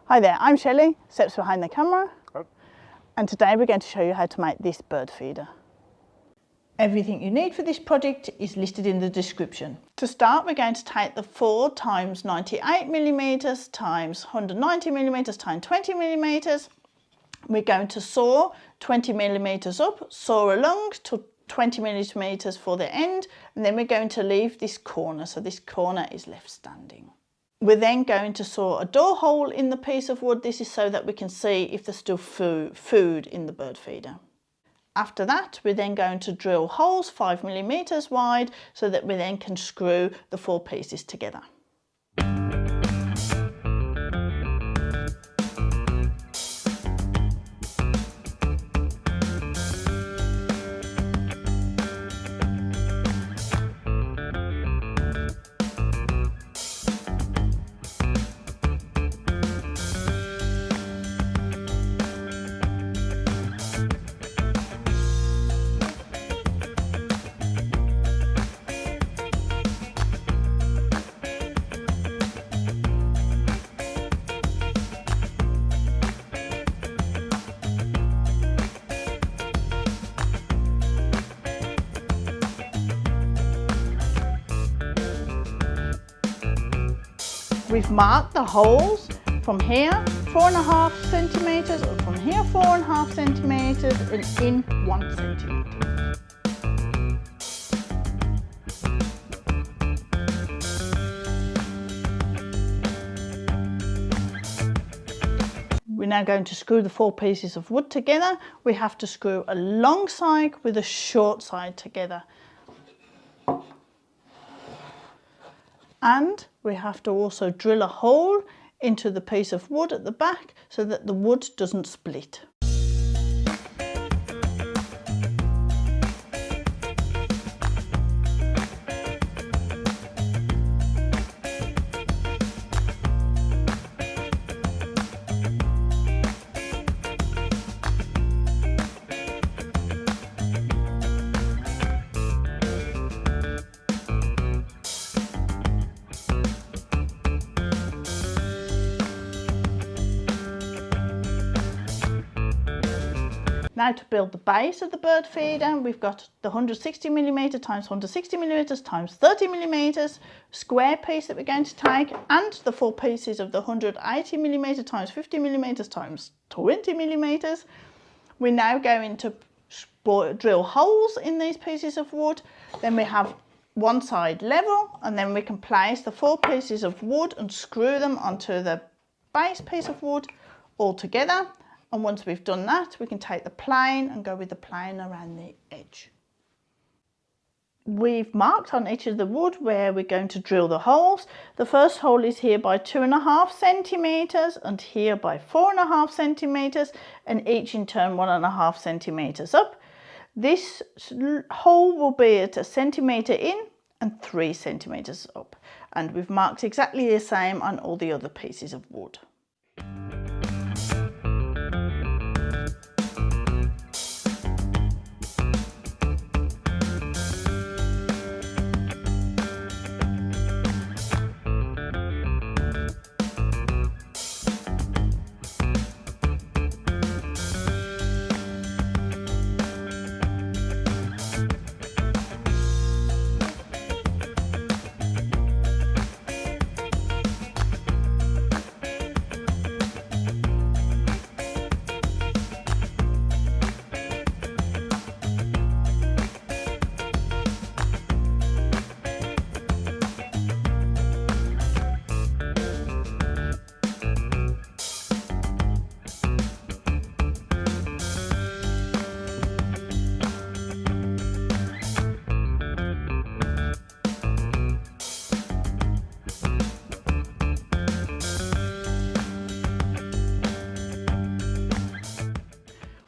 Hi there, I'm Shelley, steps behind the camera. Oh. And today we're going to show you how to make this bird feeder. Everything you need for this project is listed in the description. To start, we're going to take the 4 times 98mm times 190mm times 20mm. We're going to saw 20mm up, saw along to 20mm for the end, and then we're going to leave this corner, so this corner is left standing. We're then going to saw a door hole in the piece of wood. This is so that we can see if there's still food in the bird feeder. After that, we're then going to drill holes 5mm wide so that we then can screw the 4 pieces together. We've marked the holes from here 4.5cm, or from here 4.5cm, and in 1 centimetre. We're now going to screw the 4 pieces of wood together. We have to screw a long side with a short side together. And we have to also drill a hole into the piece of wood at the back so that the wood doesn't split. Now to build the base of the bird feeder, we've got the 160mm times 160mm times 30mm square piece that we're going to take, and the 4 pieces of the 180mm times 50mm times 20mm. We're now going to drill holes in these pieces of wood. Then we have one side level, and then we can place the 4 pieces of wood and screw them onto the base piece of wood all together. And once we've done that, we can take the plane and go with the plane around the edge. We've marked on each of the wood where we're going to drill the holes. The first hole is here by 2.5cm and here by 4.5cm, and each in turn 1.5cm up. This hole will be at 1 centimetre in and 3 centimetres up. And we've marked exactly the same on all the other pieces of wood.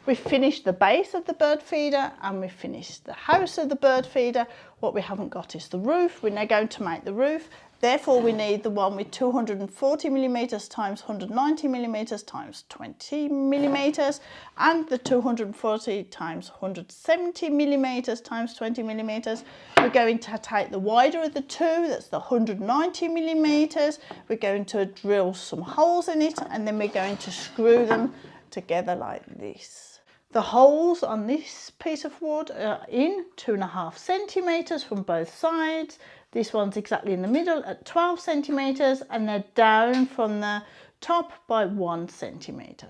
We've finished the base of the bird feeder and we've finished the house of the bird feeder. What we haven't got is the roof. We're now going to make the roof, Therefore, we need the one with 240 millimeters times 190 millimeters times 20 millimeters, and the 240 times 170 millimeters times 20 millimeters. We're going to take the wider of the two, that's the 190 millimeters. We're going to drill some holes in it, and then we're going to screw them together like this. The holes on this piece of wood are in 2.5 centimeters from both sides. This one's exactly in the middle at 12 centimeters, and they're down from the top by 1 centimeter.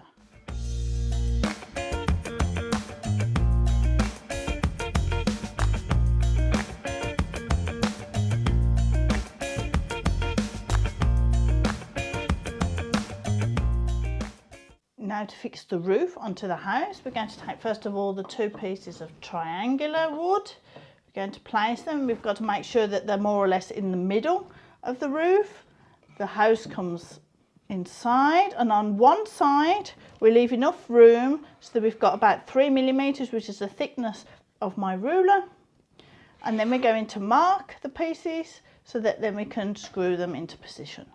Now to fix the roof onto the house, we're going to take first of all the 2 pieces of triangular wood. We're going to place them. We've got to make sure that they're more or less in the middle of the roof. The house comes inside, and on one side we leave enough room so that we've got about 3 millimeters, which is the thickness of my ruler. And then we're going to mark the pieces so that then we can screw them into position.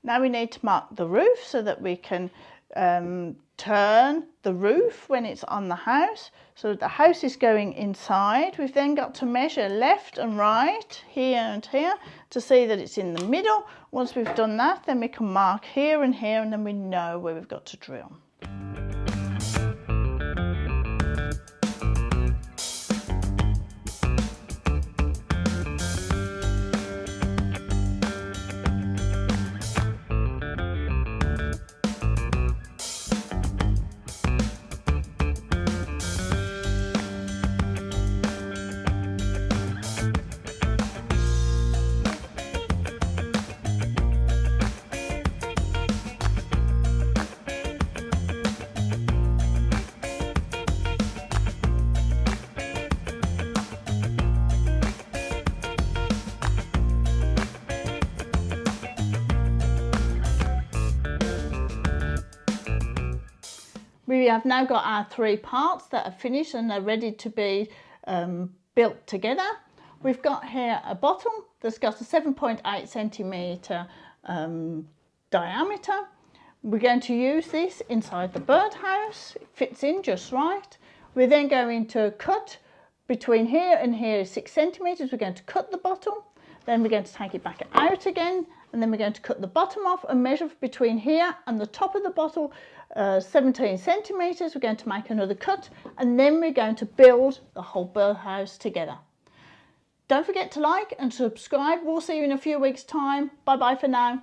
Now we need to mark the roof so that we can turn the roof when it's on the house. So the house is going inside. We've then got to measure left and right, here and here, to see that it's in the middle. Once we've done that, then we can mark here and here, and then we know where we've got to drill. We have now got our 3 parts that are finished and they're ready to be built together. We've got here a bottom that's got a 7.8 centimetre diameter. We're going to use this inside the birdhouse. It fits in just right. We're then going to cut between here and here is 6 centimetres. We're going to cut the bottom. Then we're going to take it back out again, and then we're going to cut the bottom off and measure between here and the top of the bottle 17 centimetres. We're going to make another cut, and then we're going to build the whole birdhouse together. Don't forget to like and subscribe. We'll see you in a few weeks' time. Bye bye for now.